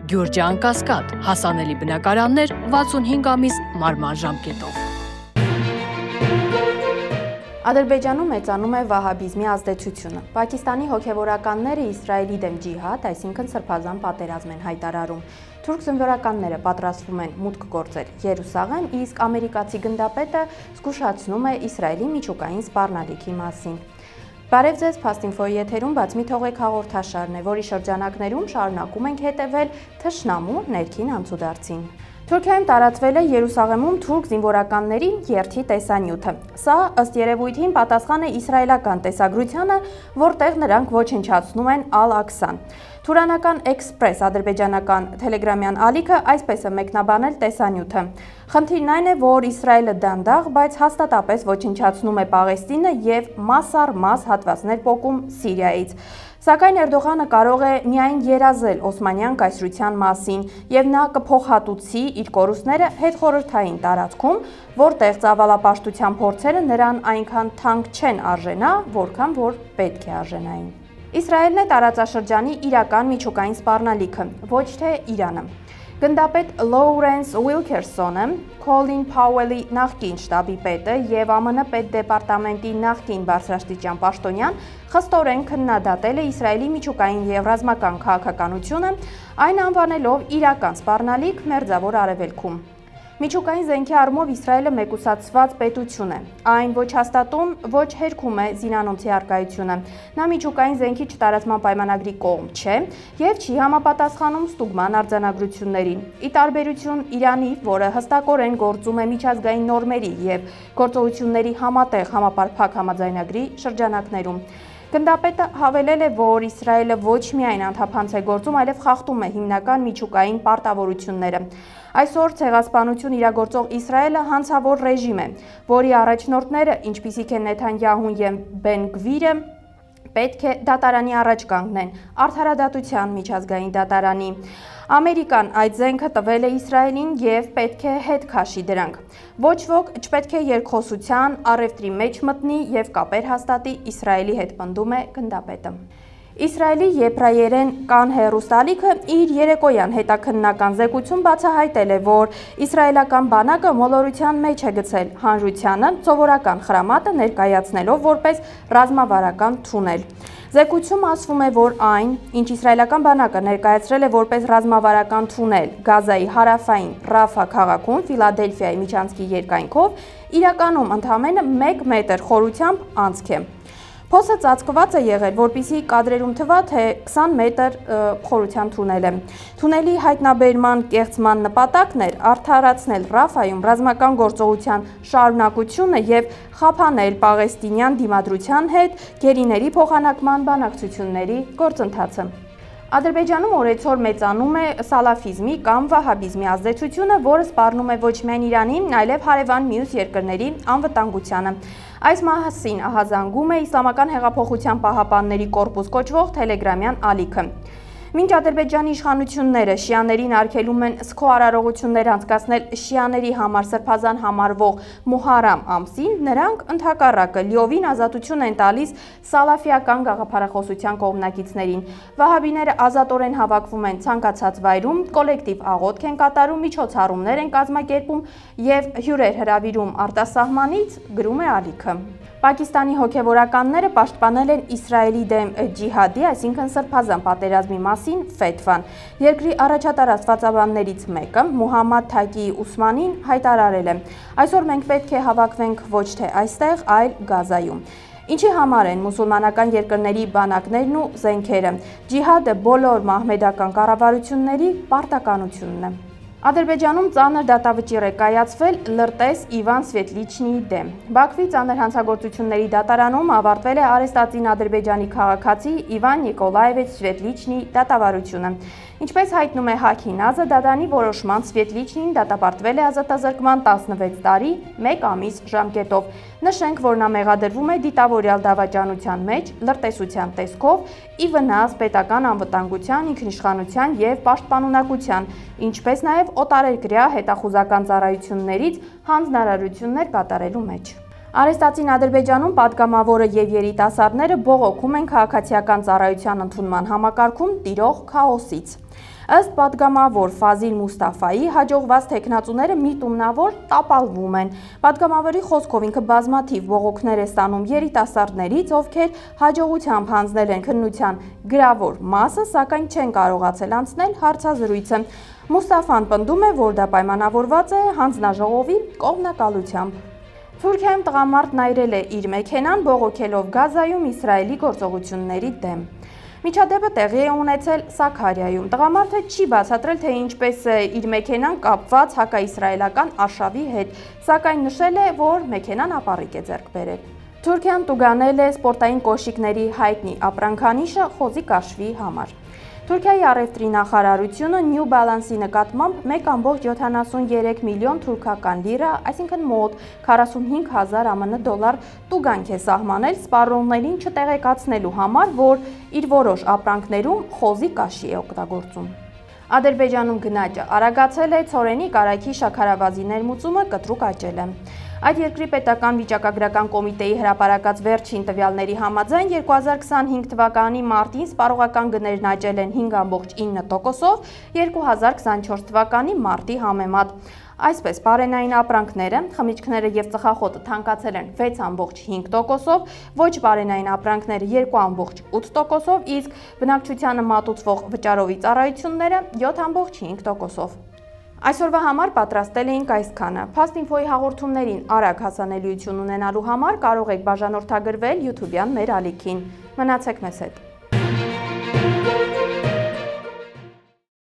Գյուրջան Կասկադ, հասանելի բնակարաններ 65 ամիս մարման ժամկետով։ Ադրբեջանում մեծանում է վահաբիզմի ազդեցությունը։ Պակիստանի հոգևորականները Իսրայելի դեմ ջիհադ, այսինքն սրբազան պատերազմ են հայտարարում։ Թուրք զինվորականները պատրաստվում են մուտք գործել Երուսաղեմ, իսկ ամերիկացի գնդապետը զգուշացնում է Իսրայելի միջուկային սպառնալիքի մասին։ Բարև ձեզ, Փաստինֆոյի եթերում բաց մի թողեք հաղորդաշարն է, որի շրջանակներում շարունակում ենք հետևել թշնամու ներքին անցուդարձին։ Թուրքիայում տարածվել է Երուսաղեմում թուրք զինվորականների երթի տեսանյութը։ Սա ըստ երևույթին պատասխան է իսրայելական տեսագրությանը, որտեղ նրանք ոչնչացնում են Ալ-Աքսան։ Թուրանական Էքսպրես ադրբեջանական թելեգրամյան ալիքը այսպես է մեկնաբանել տեսանյութը։ Խնդիրն այն է, որ Իսրայելը դանդաղ, բայց հաստատապես ոչնչացնում է Պաղեստինը եւ մաս առ մաս հատվածներ պոկում Սիրիայից։ Սակայն Էրդողանը կարող է միայն երազել Օսմանյան կայսրության մասին եւ նա կփոխհատուցի իր կորուստները հետխորհրդային տարածքում, որտեղ ծավալապաշտության փորձերը նրան այնքան թանկ չեն արժենա, որքան որ պետք է արժենային։ Իսրայելն է տարածաշրջանի իրական միջուկային սպառնալիքը, ոչ թե Իրանը։ Գնդապետ Լոուրենս Ուիլքերսոնը, Քոլին Փաուելի նախկին շտաբի պետը եւ ԱՄՆ պետդեպարտամենտի նախկին բարձրաստիճան պաշտոնյան խստորեն քննադատել է Իսրայելի միջուկային եւ ռազմական քաղաքականությունը, այն անվանելով իրական սպառնալիք Մերձավոր Արևելքում։ Միջուկային զենքի առումով Իսրայելը մեկուսացված պետություն է։ Այն ոչ հաստատում, ոչ հերքում է զինանոցի առկայությունը։ Նա միջուկային զենքի չտարածման պայմանագրի կողմ չէ եւ չի համապատասխանում ստուգման արձանագրություններին։ Ի տարբերություն Իրանի, որը հստակորեն գործում է միջազգային նորմերի եւ գործողությունների համատեղ համապարփակ համաձայնագրի շրջանակներում։ Գնդապետը հավելել է, որ Իսրայելը ոչ միայն անթափանց է գործում, այլև խախտում է հիմնական միջուկային պարտավորությունները։ Այսօր ցեղասպանություն իրագործող Իսրայելը հանցավոր ռեժիմ է, որի առաջնորդները, ինչպիսիք են Նեթանյահուն եւ Բեն Գվիրը, պետք է դատարանի առաջ կանգնեն, արդարադատության միջազգային դատարանի։ Ամերիկան այդ զենքը տվել է Իսրայելին եւ պետք է հետ քաշի դրանք։ Ոչ ոք չպետք է երկխոսության առևտրի մեջ մտնի եւ կապեր հաստատի Իսրայելի հետ, պնդում է գնդապետը։ Իսրայելի եբրայերեն կան հեռուստալիքը իր երեկոյան հետաքննական զեկույցում բացահայտել է, որ իսրայելական բանակը մոլորության մեջ է գցել հանրությանը սովորական խրամատը ներկայացնելով որպես ռազմավարական թունել։ Զեկույցում ասվում է, որ այն, ինչ իսրայելական բանակը ներկայացրել է որպես ռազմավարական թունել Գազայի հարավային Ռաֆա քաղաքում Ֆիլադելֆիայի միջանցքի երկայնքով, իրականում ընդամենը 1 մետր խորությամբ անցք է։ Փոսը ծածկված է եղել, որպեսզի կադրերում թվա, թե 20 մետր խորության թունել է։ Թունելի հայտնաբերման կեղծման նպատակն էր արդարացնել Ռաֆայում ռազմական գործողության շարունակությունը եւ խափանել պաղեստինյան դիմադրության հետ գերիների փոխանակման բանակցությունների գործընթացը։ Ադրբեջանում օրեցօր մեծանում է սալաֆիզմի կամ վահաբիզմի ազդեցությունը, որը սպառնում է ոչ միայն Իրանին, այլև հարևան մյուս երկրների անվտանգությանը։ Այս մասին ահազանգում է Իսլամական հեղափոխության պահապանների կորպուս կոչվող թելեգրամյան ալիքը։ Մինչ Ադրբեջանի իշխանությունները շիաներին արգելում են սքոարարողություններ անցկացնել շիաների համար սրբազան համարվող Մուհարամ ամսին, նրանք ընդհակառակը լիովին ազատություն են տալիս սալաֆիական գաղափարախոսության կողմնակիցներին։ Վահաբիները ազատորեն հավաքվում են ցանկացած վայրում, կոլեկտիվ աղոթք են կատարում, միջոցառումներ են կազմակերպում եւ հյուրեր հրավիրում արտասահմանից, գրում է ալիքը։ Պակիստանի հոգևորականները պաշտպանել են Իսրայելի դեմ ջիհադի, այսինքն սրբազան պատերազմի մասին ֆեթվան։ Երկրի առաջատար աստվածաբաններից մեկը, Մուհամմադ Թակի Ուսմանին, հայտարարել է. այսօր մենք պետք է հավաքվենք ոչ թե այստեղ, այլ Գազայում։ Ինչի համար են մուսուլմանական երկրների բանակներն ու զենքերը։ Ջիհադը բոլոր մահմեդական կառավարությունների պարտականությունն է։ Ադրբեջանում ծանր դատավճիռ է կայացվել լրտես Իվան Սվետլիչնիի դեմ։ Բաքվի ծանր հանցագործությունների դատարանում ավարտվել է արեստացին Ադրբեջանի քաղաքացի Իվան Նիկոլաևիչ Սվետլիչնիի դատավարությունը։ Ինչպես հայտնում է Հաքինազը, դատանի որոշման Սվետլիչնին դատապարտվել է ազատազրկման 16 տարի, 1 ամիս ժամկետով։ Նշենք, որ նա մեղադրվում է դիտավորյալ դավաճանության մեջ լրտեսության տեսքով, ի վնաս պետական անվտանգության, ինքնիշխանության եւ պաշտպանունակության, ինչպես նաեւ օտարերկրյա հետախուզական ծառայություններից հանձնարարություններ կատարելու մեջ։ Արեստացին Ադրբեջանում պատգամավորը եւ երիտասարդները բողոքում են քաղաքացիական ծառայության ընդունման համակարգում տիրող քաոսից։ Ըստ պատգամավոր Ֆազիլ Մուստաֆայի, հաջողված թեկնածուները միտումնավոր տապալվում են։ Պատգամավորի խոսքով ինքը բազմաթիվ բողոքներ է ստանում երիտասարդներից, ովքեր հաջողությամբ հանձնել են քննության գրավոր մասը, սակայն չեն կարողացել անցնել հարցազրույցը։ Մուստաֆան պնդում է, որ դա պայմանավորված է հանձնաժողովի կողմնակալությամբ։ Թուրքիայում տղամարդն այրել է իր մեքենան, բողոքելով Գազայում Իսրայելի գործողությունների դեմ։ Միջադեպը տեղի է ունեցել Սաքարիայում։ Տղամարդը չի բացատրել, թե ինչպես է իր մեքենան կապված հակաիսրայելական արշավի հետ, սակայն նշել է, որ մեքենան ապառիկ է ձեռք բերել։ Թուրքիան տուգանել է սպորտային կոշիկների հայտնի ապրանքանիշը խոզի կաշվի համար։ Թուրքիայի առևտրի նախարարությունը New Balance-ի նկատմամբ 1,73 միլիոն թուրքական լիրա, այսինքն մոտ 45,000 ԱՄՆ դոլար տուգանք է սահմանել սպառողներին չտեղեկացնելու համար, որ իր որոշ ապրանքներում խոզի կաշի է օգտագործում։ Ադրբեջանում գնաճը արագացել է, ցորենի կարագի շաքարավազի ներմուծումը կտրուկ աճել է։ Այդ երկրի պետական վիճակագրական կոմիտեի հրապարակած վերջին տվյալների համաձայն 2025 թվականի մարտին սպառողական գներն աճել են 5,9%, 2024 թվականի մարտի համեմատ։ Այսպես, բարենային ապրանքները, խմիչքները եւ ծխախոտը թանկացել են 6,5%, ոչ բարենային ապրանքները 2,8%, իսկ բնակչությանը մատուցվող վճարովի ծառայությունները 7,5%։ Այսօրվա համար պատրաստել էինք այսքանը։ Fast-Info-ի հաղորդումներին արագ հասանելիություն ունենալու համար կարող եք բաժանորդագրվել YouTube-յան մեր ալիքին։ Մնացեք մեզ հետ։